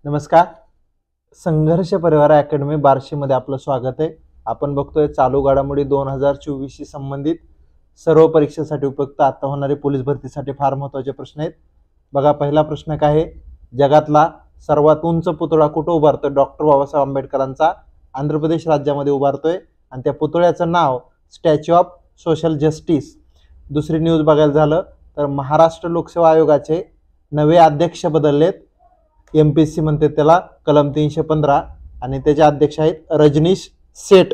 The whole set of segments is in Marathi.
नमस्कार. संघर्ष परिवार अकॅडमी बार्शीमध्ये आपलं स्वागत आहे. आपण बघतोय चालू घडामोडी 2024 शी संबंधित सर्व परीक्षेसाठी उपयुक्त आता होणारे पोलीस भरतीसाठी फार महत्त्वाचे प्रश्न आहेत. बघा, पहिला प्रश्न काय आहे? जगातला सर्वात उंच पुतळा कुठे उभारतोय? डॉक्टर बाबासाहेब आंबेडकरांचा आंध्र प्रदेश राज्यामध्ये उभारतोय आणि त्या पुतळ्याचं नाव स्टॅच्यू ऑफ सोशल जस्टिस. दुसरी न्यूज बघायला झालं तर महाराष्ट्र लोकसेवा आयोगाचे नवे अध्यक्ष बदललेत. MPSC म्हणते त्याला, कलम 315 आणि त्याचे अध्यक्ष आहेत रजनीश सेठ.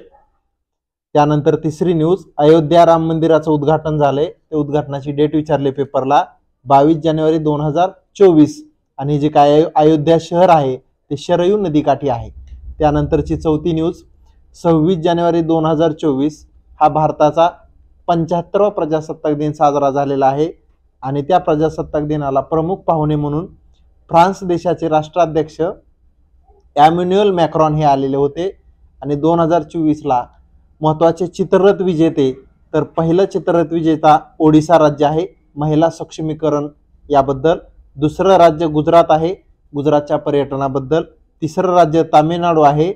त्यानंतर तिसरी न्यूज, अयोध्या राम मंदिराचं उद्घाटन झाले. ते उद्घाटनाची डेट विचारले पेपरला, 22 जानेवारी 2024. आणि जे काय अयोध्या शहर आहे ते शरयू नदीकाठी आहे. त्यानंतरची चौथी न्यूज, 26 जानेवारी 2024 हा भारताचा 75वा प्रजासत्ताक दिन साजरा झालेला आहे. आणि त्या प्रजासत्ताक दिनाला प्रमुख पाहुणे म्हणून फ्रान्स देशाचे राष्ट्राध्यक्ष एमॅन्युएल मॅक्रॉन हे आलेले होते. आणि 2024ला महत्त्वाचे चित्ररथ विजेते, तर पहिलं चित्ररथ विजेता ओडिसा राज्य आहे महिला सक्षमीकरण याबद्दल. दुसरं राज्य गुजरात आहे गुजरातच्या पर्यटनाबद्दल. तिसरं राज्य तामिळनाडू आहे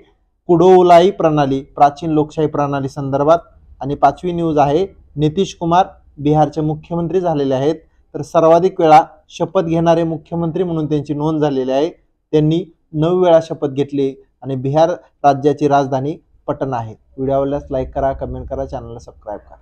कुडोलाई प्रणाली, प्राचीन लोकशाही प्रणाली संदर्भात. आणि पाचवी न्यूज आहे, नितीश कुमार बिहारचे मुख्यमंत्री झालेले आहेत. तर सर्वाधिक वेळा शपथ घेणारे मुख्यमंत्री म्हणून त्यांची नोंद झालेली आहे. त्यांनी 9 वेळा शपथ घेतली आणि बिहार राज्याची राजधानी पटना आहे. व्हिडिओ आवडल्यास लाईक करा, कमेंट करा, चॅनलला सबस्क्राईब करा.